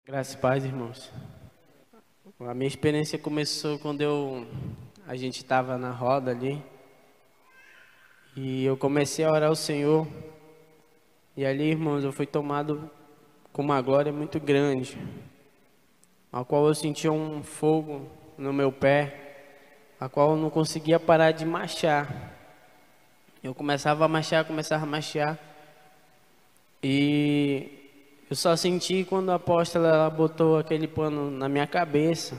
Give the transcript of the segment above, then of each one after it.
Graças e paz, irmãos. A minha experiência começou quando a gente estava na roda ali e eu comecei a orar ao Senhor. E ali, irmãos, eu fui tomado com uma glória muito grande, a qual eu sentia um fogo no meu pé, a qual eu não conseguia parar de marchar. Eu começava a marchar e eu só senti quando a apóstola ela botou aquele pano na minha cabeça.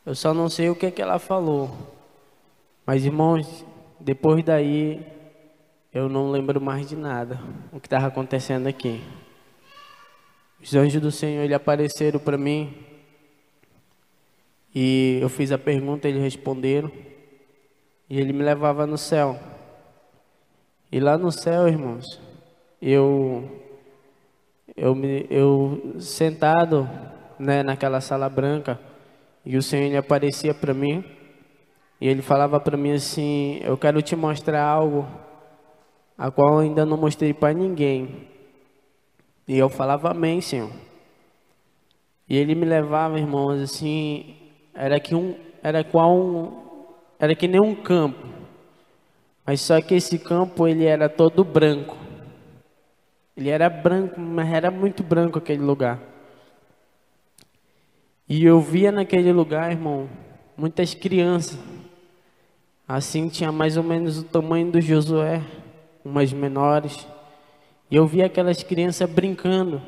Eu só não sei o que ela falou. Mas, irmãos, depois daí, eu não lembro mais de nada. O que estava acontecendo aqui. Os anjos do Senhor, eles apareceram para mim. E eu fiz a pergunta, eles responderam. E ele me levava no céu. E lá no céu, irmãos, eu sentado, né, naquela sala branca, e o Senhor ele aparecia para mim, e ele falava para mim assim: eu quero te mostrar algo, a qual eu ainda não mostrei para ninguém. E eu falava amém, Senhor. E ele me levava, irmãos, assim, era que nem um campo, mas só que esse campo ele era todo branco. Ele era branco, mas era muito branco aquele lugar. E eu via naquele lugar, irmão, muitas crianças. Assim tinha mais ou menos o tamanho do Josué, umas menores. E eu via aquelas crianças brincando.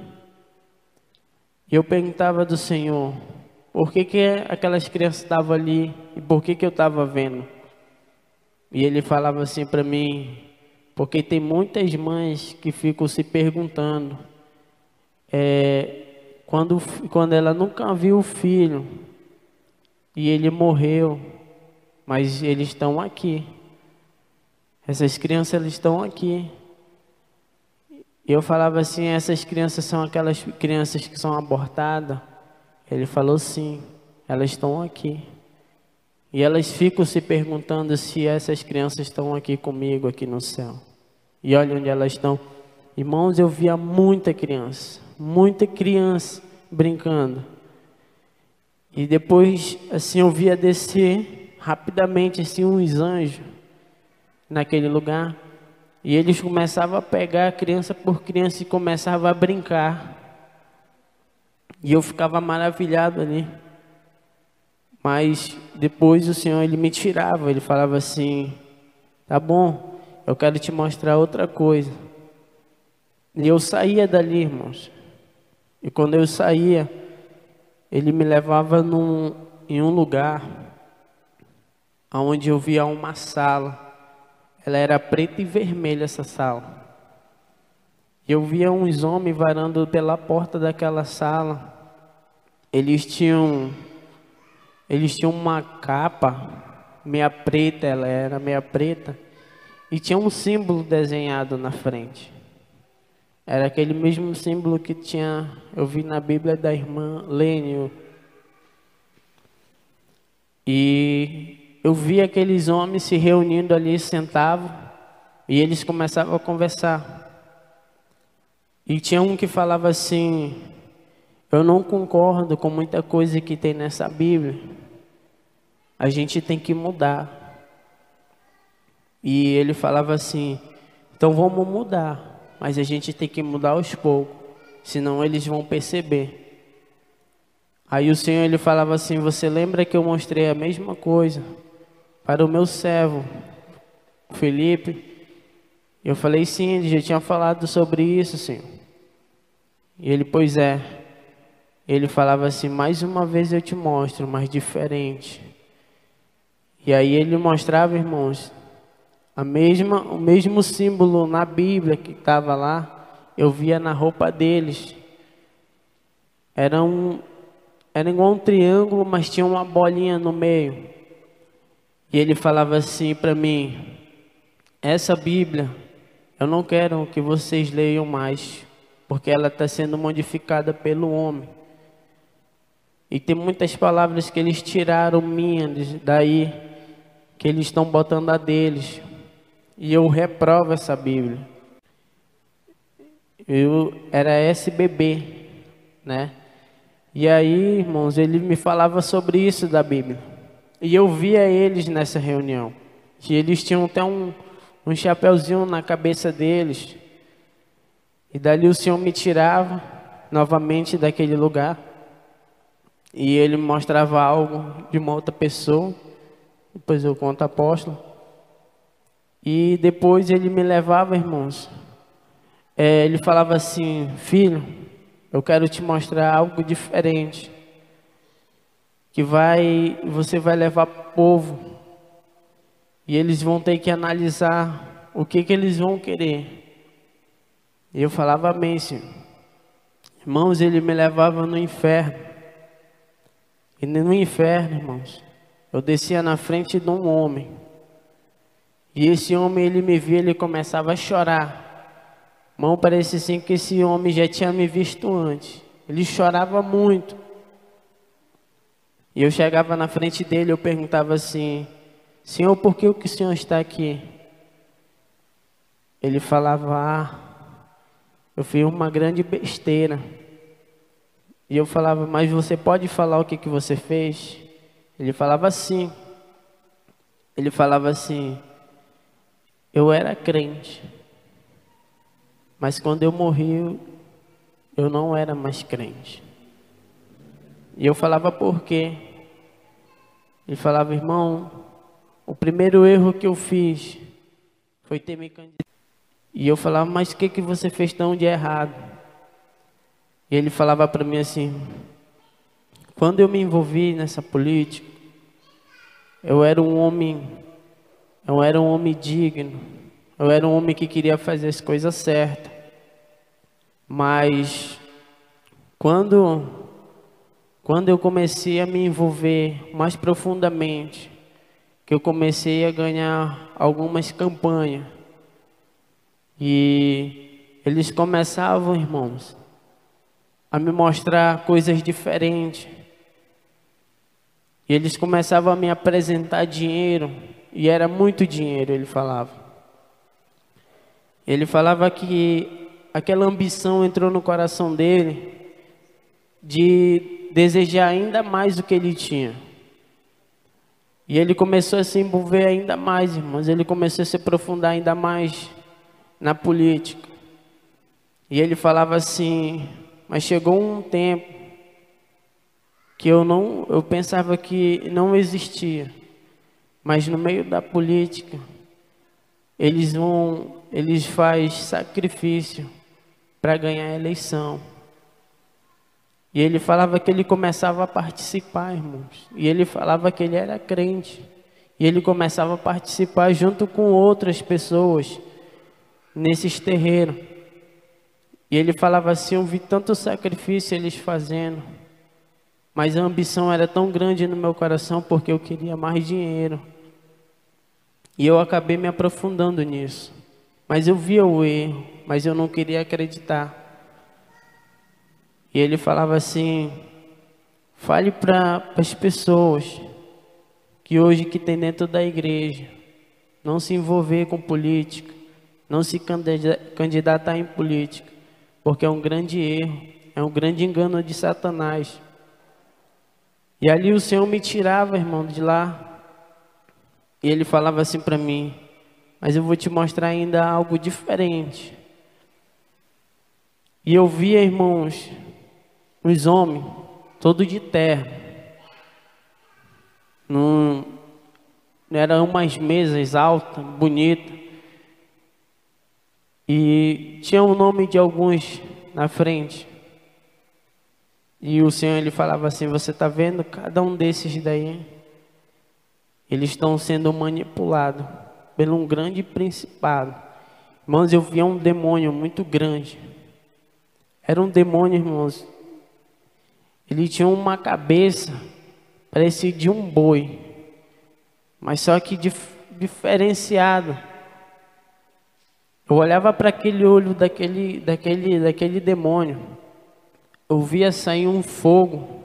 E eu perguntava do Senhor, por que aquelas crianças estavam ali e por que eu estava vendo? E ele falava assim para mim, porque tem muitas mães que ficam se perguntando, quando ela nunca viu o filho e ele morreu, mas eles estão aqui. Essas crianças elas estão aqui. E eu falava assim, essas crianças são aquelas crianças que são abortadas? Ele falou sim, elas estão aqui. E elas ficam se perguntando se essas crianças estão aqui comigo, aqui no céu. E olha onde elas estão. Irmãos, eu via muita criança brincando. E depois, assim, eu via descer rapidamente, assim, uns anjos naquele lugar. E eles começavam a pegar criança por criança e começavam a brincar. E eu ficava maravilhado ali. Mas depois o Senhor, ele me tirava, ele falava assim, tá bom, eu quero te mostrar outra coisa. E eu saía dali, irmãos. E quando eu saía, ele me levava em um lugar onde eu via uma sala. Ela era preta e vermelha, essa sala. Eu via uns homens varando pela porta daquela sala. Eles tinham uma capa meia preta, ela era meia preta, e tinha um símbolo desenhado na frente. Era aquele mesmo símbolo que eu vi na Bíblia da irmã Lênio. E eu vi aqueles homens se reunindo ali, sentavam, e eles começavam a conversar. E tinha um que falava assim, eu não concordo com muita coisa que tem nessa Bíblia. A gente tem que mudar. E ele falava assim, então vamos mudar, mas a gente tem que mudar aos poucos, senão eles vão perceber. Aí o Senhor ele falava assim, você lembra que eu mostrei a mesma coisa para o meu servo, Felipe? Eu falei sim, ele já tinha falado sobre isso, Senhor. E ele, pois é. Ele falava assim, mais uma vez eu te mostro, mas diferente. E aí ele mostrava, irmãos, o mesmo símbolo na Bíblia que estava lá, eu via na roupa deles. Era igual um triângulo, mas tinha uma bolinha no meio. E ele falava assim para mim, essa Bíblia, eu não quero que vocês leiam mais, porque ela está sendo modificada pelo homem. E tem muitas palavras que eles tiraram minhas daí, que eles estão botando a deles. E eu reprovo essa Bíblia. Eu era SBB, né? E aí, irmãos, ele me falava sobre isso da Bíblia. E eu via eles nessa reunião. Que eles tinham até um chapeuzinho na cabeça deles. E dali o Senhor me tirava novamente daquele lugar. E ele me mostrava algo de uma outra pessoa. Depois eu conto ao apóstolo. E depois ele me levava, irmãos. Ele falava assim: filho, eu quero te mostrar algo diferente. Que você vai levar para o povo. E eles vão ter que analisar o que eles vão querer. E eu falava: amém, Senhor. Irmãos, ele me levava no inferno. E no inferno, irmãos, eu descia na frente de um homem. E esse homem, ele me via, ele começava a chorar. Irmão, parece assim que esse homem já tinha me visto antes. Ele chorava muito. E eu chegava na frente dele, eu perguntava assim: Senhor, por que o Senhor está aqui? Ele falava: eu fiz uma grande besteira. E eu falava: mas você pode falar o que você fez? Ele falava assim. Ele falava assim: eu era crente. Mas quando eu morri, eu não era mais crente. E eu falava: por quê? Ele falava: irmão, o primeiro erro que eu fiz foi ter me candidatado. E eu falava: mas o que você fez tão de errado? E ele falava para mim assim: quando eu me envolvi nessa política, eu era um homem digno, eu era um homem que queria fazer as coisas certas. Mas quando eu comecei a me envolver mais profundamente, que eu comecei a ganhar algumas campanhas, e eles começavam, irmãos, a me mostrar coisas diferentes. E eles começavam a me apresentar dinheiro, e era muito dinheiro, ele falava. Ele falava que aquela ambição entrou no coração dele de desejar ainda mais do que ele tinha. E ele começou a se envolver ainda mais, irmãos. Ele começou a se aprofundar ainda mais na política. E ele falava assim: mas chegou um tempo que eu pensava que não existia. Mas no meio da política, eles fazem sacrifício para ganhar a eleição. E ele falava que ele começava a participar, irmãos. E ele falava que ele era crente. E ele começava a participar junto com outras pessoas nesses terreiros. E ele falava assim: eu vi tanto sacrifício eles fazendo, mas a ambição era tão grande no meu coração porque eu queria mais dinheiro. E eu acabei me aprofundando nisso. Mas eu via o erro, mas eu não queria acreditar. E ele falava assim: fale para as pessoas que hoje que tem dentro da igreja, não se envolver com política, não se candidatar em política, porque é um grande erro, é um grande engano de Satanás. E ali o Senhor me tirava, irmão, de lá. E ele falava assim para mim: mas eu vou te mostrar ainda algo diferente. E eu via, irmãos, os homens, todos de terra. Não eram umas mesas altas, bonitas. E tinha o nome de alguns na frente. E o Senhor, ele falava assim: você está vendo cada um desses daí? Eles estão sendo manipulados por um grande principado. Irmãos, eu via um demônio muito grande. Era um demônio, irmãos. Ele tinha uma cabeça, parecia de um boi, mas só que diferenciado. Eu olhava para aquele olho daquele demônio. Eu via sair um fogo,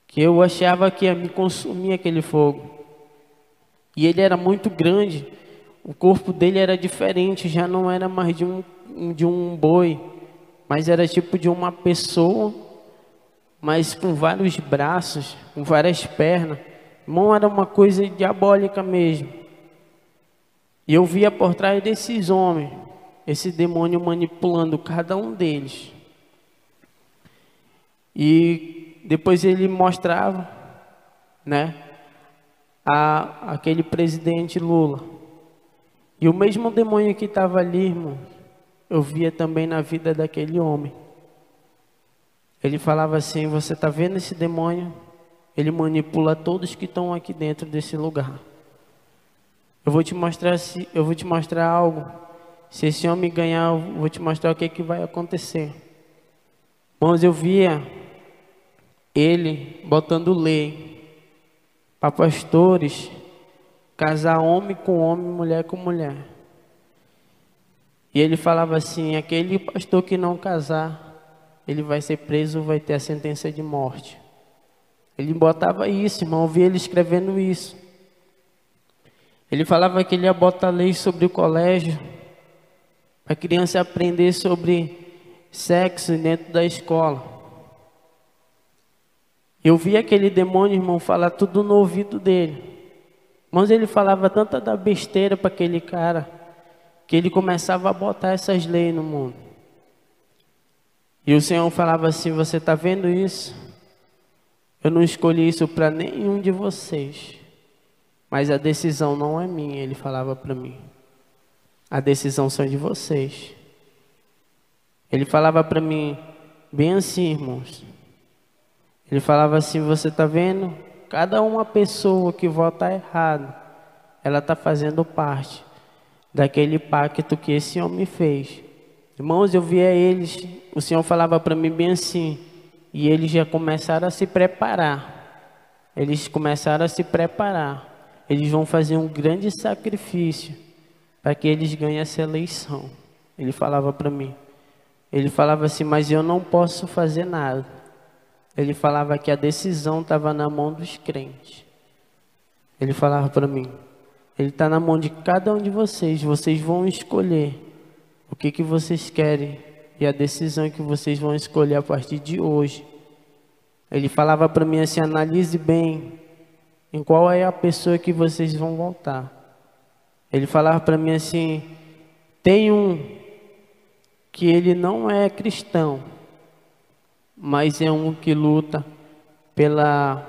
que eu achava que ia me consumir aquele fogo. E ele era muito grande, o corpo dele era diferente, já não era mais de um boi, mas era tipo de uma pessoa, mas com vários braços, com várias pernas. Irmão, era uma coisa diabólica mesmo. E eu via por trás desses homens, esse demônio manipulando cada um deles. E depois ele mostrava, né, aquele presidente Lula. E o mesmo demônio que estava ali, irmão, eu via também na vida daquele homem. Ele falava assim: você está vendo esse demônio? Ele manipula todos que estão aqui dentro desse lugar. Eu vou te mostrar algo. Se esse homem ganhar, eu vou te mostrar o que vai acontecer. Irmãos, eu via ele botando lei para pastores casar homem com homem, mulher com mulher. E ele falava assim: aquele pastor que não casar, ele vai ser preso, vai ter a sentença de morte. Ele botava isso, irmão, eu vi ele escrevendo isso. Ele falava que ele ia botar lei sobre o colégio, para a criança aprender sobre sexo dentro da escola. Eu vi aquele demônio, irmão, falar tudo no ouvido dele. Mas ele falava tanta da besteira para aquele cara, que ele começava a botar essas leis no mundo. E o Senhor falava assim: você está vendo isso? Eu não escolhi isso para nenhum de vocês, mas a decisão não é minha. Ele falava para mim: a decisão são de vocês. Ele falava para mim bem assim, irmãos. Ele falava assim: você está vendo? Cada uma pessoa que vota errado, ela está fazendo parte daquele pacto que esse homem fez. Irmãos, eu via eles, o Senhor falava para mim bem assim, e eles já começaram a se preparar. Eles começaram a se preparar. Eles vão fazer um grande sacrifício para que eles ganhem essa eleição. Ele falava para mim. Ele falava assim: mas eu não posso fazer nada. Ele falava que a decisão estava na mão dos crentes. Ele falava para mim: ele está na mão de cada um de vocês. Vocês vão escolher o que vocês querem. E a decisão que vocês vão escolher a partir de hoje. Ele falava para mim assim: analise bem em qual é a pessoa que vocês vão votar. Ele falava para mim assim: tem um que ele não é cristão, mas é um que luta pela...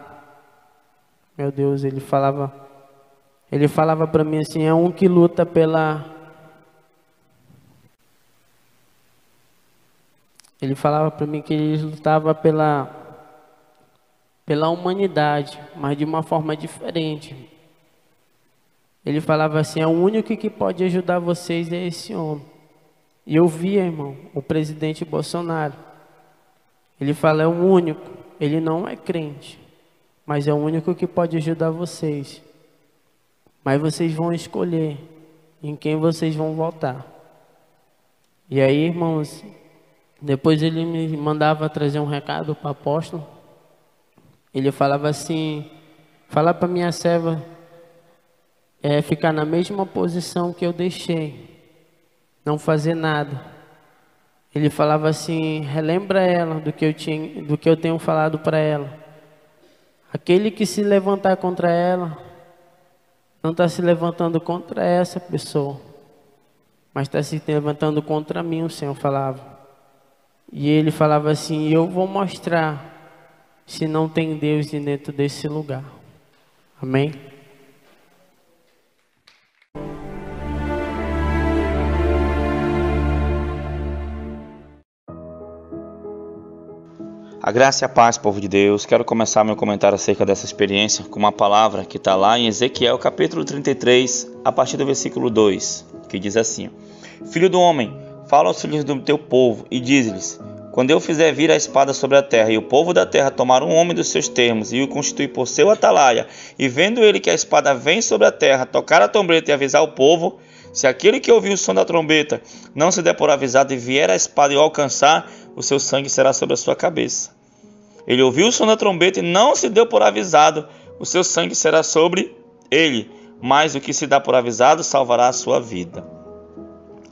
Meu Deus, ele falava para mim assim: é um que luta pela... Ele falava para mim que ele lutava pela humanidade, mas de uma forma diferente. Ele falava assim: é o único que pode ajudar vocês é esse homem. E eu via, irmão, o presidente Bolsonaro. Ele fala: é o único. Ele não é crente, mas é o único que pode ajudar vocês. Mas vocês vão escolher em quem vocês vão votar. E aí, irmãos, depois ele me mandava trazer um recado para o apóstolo. Ele falava assim: fala para minha serva ficar na mesma posição que eu deixei, não fazer nada. Ele falava assim: relembra ela do que eu tenho falado para ela. Aquele que se levantar contra ela, não está se levantando contra essa pessoa, mas está se levantando contra mim, o Senhor falava. E ele falava assim: eu vou mostrar se não tem Deus dentro desse lugar. Amém? A graça e a paz, povo de Deus. Quero começar meu comentário acerca dessa experiência com uma palavra que está lá em Ezequiel capítulo 33, a partir do versículo 2, que diz assim: Filho do homem, fala aos filhos do teu povo e diz-lhes: quando eu fizer vir a espada sobre a terra, e o povo da terra tomar um homem dos seus termos, e o constituir por seu atalaia, e vendo ele que a espada vem sobre a terra, tocar a trombeta e avisar o povo, se aquele que ouviu o som da trombeta não se der por avisado e vier a espada e o alcançar, o seu sangue será sobre a sua cabeça. Ele ouviu o som da trombeta e não se deu por avisado, o seu sangue será sobre ele, mas o que se dá por avisado salvará a sua vida.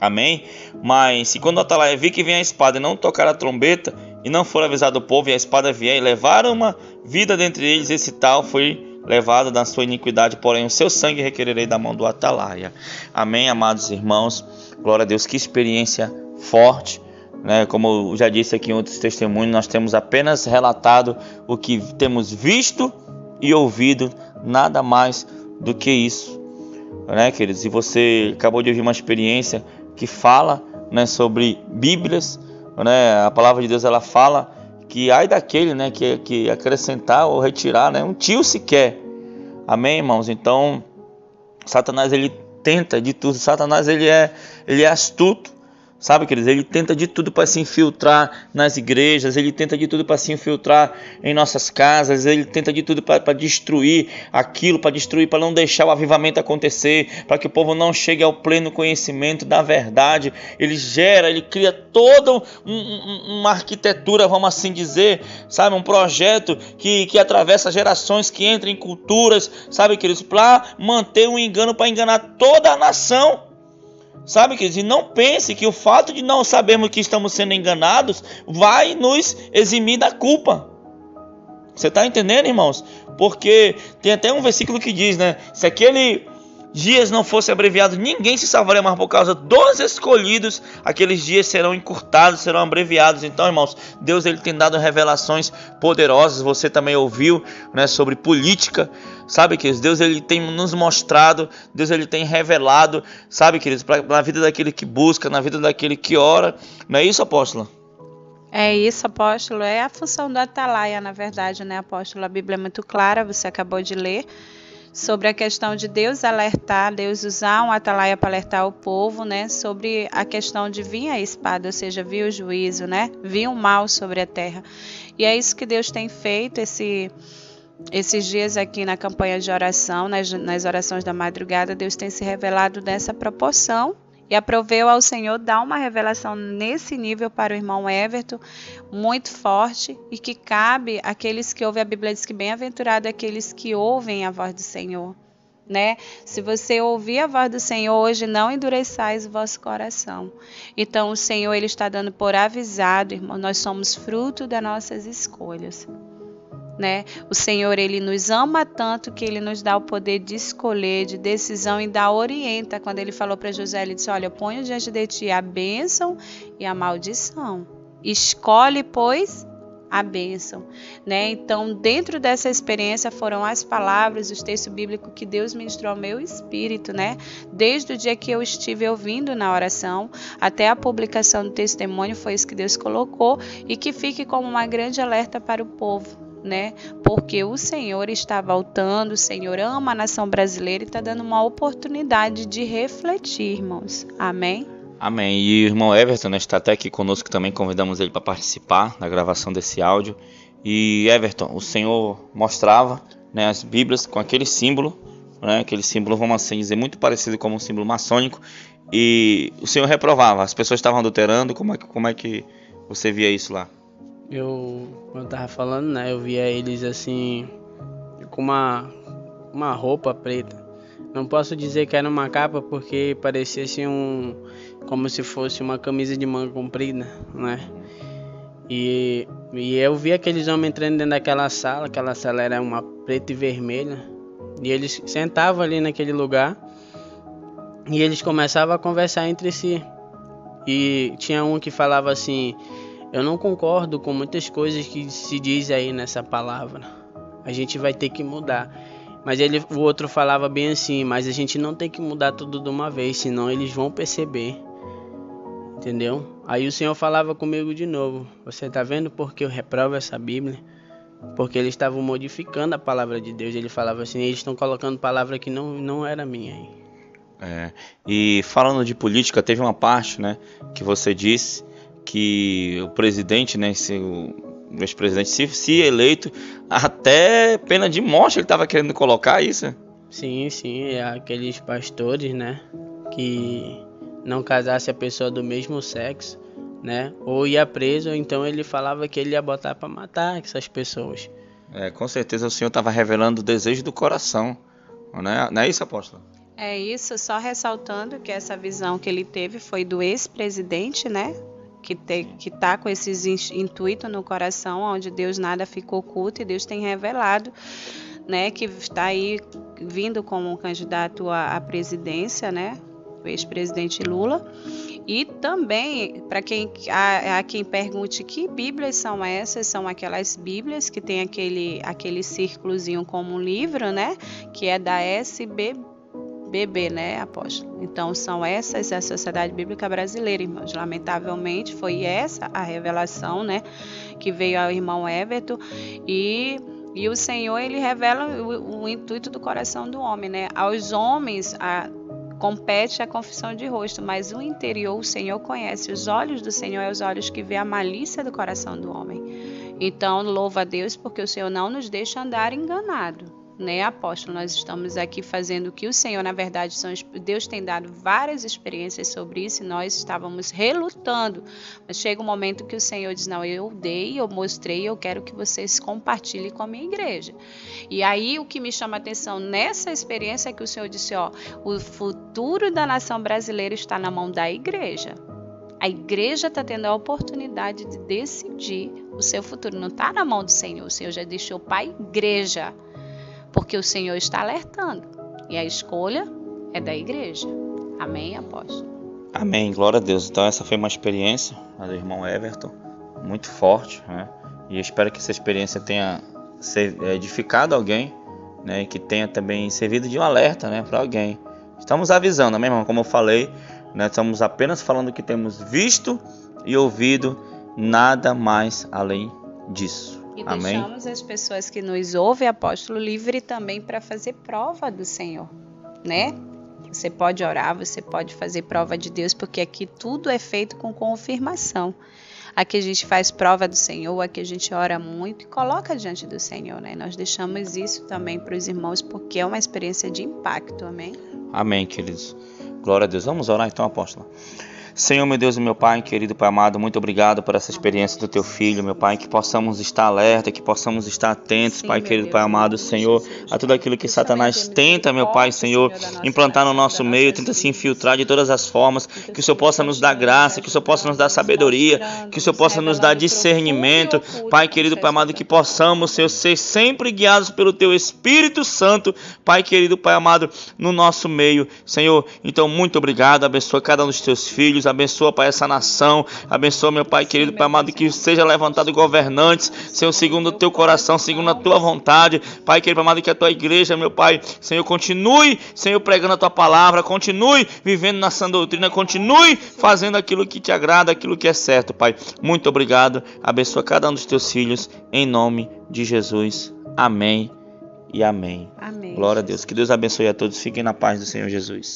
Amém? Mas se quando o atalaia vir que vem a espada e não tocar a trombeta, e não for avisado o povo, e a espada vier e levar uma vida dentre eles, esse tal foi levado na sua iniquidade, porém o seu sangue requererei da mão do atalaia. Amém, amados irmãos. Glória a Deus, que experiência forte, né? Como eu já disse aqui em outros testemunhos, nós temos apenas relatado o que temos visto e ouvido, nada mais do que isso, né, queridos? E você acabou de ouvir uma experiência que fala, né, sobre Bíblias, né? A palavra de Deus, ela fala que ai daquele, né, que acrescentar ou retirar, né, um tio sequer. Amém, irmãos? Então, Satanás, ele tenta de tudo. Satanás, ele é astuto. Sabe, queridos, ele tenta de tudo para se infiltrar nas igrejas, ele tenta de tudo para se infiltrar em nossas casas, ele tenta de tudo para destruir aquilo, para não deixar o avivamento acontecer, para que o povo não chegue ao pleno conhecimento da verdade. Ele cria toda uma arquitetura, vamos assim dizer, sabe, um projeto que atravessa gerações, que entra em culturas, sabe, queridos, para manter um engano, para enganar toda a nação. Sabe, queridos, e não pense que o fato de não sabermos que estamos sendo enganados vai nos eximir da culpa. Você está entendendo, irmãos? Porque tem até um versículo que diz, né? Se aquele dias não fosse abreviado, ninguém se salvaria, mas por causa dos escolhidos, aqueles dias serão encurtados, serão abreviados. Então, irmãos, Deus, ele tem dado revelações poderosas. Você também ouviu, né, sobre política. Sabe, queridos, Deus, ele tem nos mostrado, Deus, ele tem revelado, sabe, queridos, na vida daquele que busca, na vida daquele que ora. Não é isso, apóstolo? É isso, apóstolo. É a função do atalaia, na verdade, né, apóstolo? A Bíblia é muito clara, você acabou de ler, sobre a questão de Deus alertar, Deus usar um atalaia para alertar o povo, né, sobre a questão de vir a espada, ou seja, vir o juízo, né, vir o mal sobre a terra. E é isso que Deus tem feito esses dias aqui na campanha de oração, nas orações da madrugada. Deus tem se revelado nessa proporção e aproveu ao Senhor dar uma revelação nesse nível para o irmão Everton, muito forte, e que cabe àqueles que ouvem. A Bíblia diz que bem-aventurado aqueles que ouvem a voz do Senhor, né? Se você ouvir a voz do Senhor hoje, não endureçais o vosso coração. Então o Senhor, ele está dando por avisado, irmão, nós somos fruto das nossas escolhas, né? O Senhor, ele nos ama tanto que ele nos dá o poder de escolher, de decisão, e ainda orienta. Quando ele falou para José, ele disse: olha, eu ponho diante de ti a bênção e a maldição. Escolhe, pois, a bênção, né? Então, dentro dessa experiência foram as palavras, os textos bíblicos que Deus ministrou ao meu espírito, né? Desde o dia que eu estive ouvindo na oração até a publicação do testemunho, foi isso que Deus colocou, e que fique como uma grande alerta para o povo, né? Porque o Senhor está voltando, o Senhor ama a nação brasileira e está dando uma oportunidade de refletir, irmãos. Amém? Amém. E o irmão Everton, né, está até aqui conosco também, convidamos ele para participar da gravação desse áudio. E Everton, o Senhor mostrava, né, as Bíblias com aquele símbolo, né, aquele símbolo, vamos assim dizer, muito parecido com um símbolo maçônico, e o Senhor reprovava, as pessoas estavam adulterando. Como é que você via isso lá? Quando eu tava falando, né, eu via eles assim, com uma roupa preta. Não posso dizer que era uma capa, porque parecia assim como se fosse uma camisa de manga comprida, né? E eu vi aqueles homens entrando dentro daquela sala. Aquela sala era uma preta e vermelha, e eles sentavam ali naquele lugar e eles começavam a conversar entre si. E tinha um que falava assim: eu não concordo com muitas coisas que se diz aí nessa palavra, a gente vai ter que mudar. Mas o outro falava bem assim: mas a gente não tem que mudar tudo de uma vez, senão eles vão perceber. Entendeu? Aí o Senhor falava comigo de novo: você tá vendo porque eu reprovo essa Bíblia? Porque eles estavam modificando a palavra de Deus. Ele falava assim: eles estão colocando palavra que não era minha aí. E falando de política, teve uma parte, né, que você disse que o presidente, né, o ex-presidente, se eleito, até pena de morte ele estava querendo colocar isso. Sim, aqueles pastores, né, que não casasse a pessoa do mesmo sexo, né, ou ia preso, ou então ele falava que ele ia botar para matar essas pessoas. Com certeza o Senhor estava revelando o desejo do coração, né? Não é isso, apóstolo? É isso, só ressaltando que essa visão que ele teve foi do ex-presidente, né? que está com esses intuitos no coração, onde Deus nada ficou oculto e Deus tem revelado, né, que está aí vindo como um candidato à presidência, né, o ex-presidente Lula. E também, para quem pergunte que Bíblias são essas, são aquelas Bíblias que tem aquele círculozinho como um livro, né, que é da SBBB, né, apóstolo? Então, são essas a Sociedade Bíblica Brasileira, irmãos. Lamentavelmente, foi essa a revelação, né, que veio ao irmão Everton. E o Senhor, ele revela o intuito do coração do homem, né? Aos homens, compete a confissão de rosto, mas o interior o Senhor conhece. Os olhos do Senhor é os olhos que vê a malícia do coração do homem. Então, louva a Deus, porque o Senhor não nos deixa andar enganado, né, apóstolo? Nós estamos aqui fazendo o que o Senhor, na verdade, Deus tem dado várias experiências sobre isso e nós estávamos relutando, mas chega um momento que o Senhor diz, não, eu mostrei, eu quero que vocês compartilhem com a minha igreja. E aí o que me chama a atenção nessa experiência é que o Senhor disse, o futuro da nação brasileira está na mão da igreja. A igreja está tendo a oportunidade de decidir o seu futuro, não está na mão do Senhor. O Senhor já deixou para a igreja, porque o Senhor está alertando. E a escolha é da igreja. Amém, apóstolo? Amém, glória a Deus. Então essa foi uma experiência do irmão Everton, muito forte, né? E eu espero que essa experiência tenha edificado alguém, né? E que tenha também servido de um alerta, né, para alguém. Estamos avisando, amém, irmão? Como eu falei, né, estamos apenas falando o que temos visto e ouvido, nada mais além disso. E amém? Deixamos as pessoas que nos ouvem, apóstolo, livre também para fazer prova do Senhor, né? Você pode orar, você pode fazer prova de Deus, porque aqui tudo é feito com confirmação. Aqui a gente faz prova do Senhor, aqui a gente ora muito e coloca diante do Senhor, né? Nós deixamos isso também para os irmãos, porque é uma experiência de impacto, amém? Amém, queridos. Glória a Deus. Vamos orar então, apóstolo. Senhor, meu Deus e meu Pai, querido Pai amado, muito obrigado por essa experiência do Teu Filho, meu Pai, que possamos estar alerta, que possamos estar atentos, Pai, querido Pai amado, Senhor, a tudo aquilo que Satanás tenta, meu Pai, Senhor, implantar no nosso meio, tenta se infiltrar de todas as formas, que o Senhor possa nos dar graça, que o Senhor possa nos dar sabedoria, que o Senhor possa nos dar discernimento, Pai, querido Pai amado, que possamos, Senhor, ser sempre guiados pelo Teu Espírito Santo, Pai, querido Pai amado, no nosso meio, Senhor. Então, muito obrigado, abençoa cada um dos Teus filhos, abençoa, Pai, essa nação, abençoa, meu Pai querido, Pai amado, que seja levantado governantes, Senhor, segundo o Teu coração, segundo a Tua vontade, Pai querido, Pai amado, que a Tua igreja, meu Pai, Senhor, continue, Senhor, pregando a Tua palavra, continue vivendo na sã doutrina, continue fazendo aquilo que Te agrada, aquilo que é certo, Pai. Muito obrigado, abençoa cada um dos Teus filhos, em nome de Jesus, amém e amém. Amém. Glória a Deus, que Deus abençoe a todos, fiquem na paz do Senhor Jesus.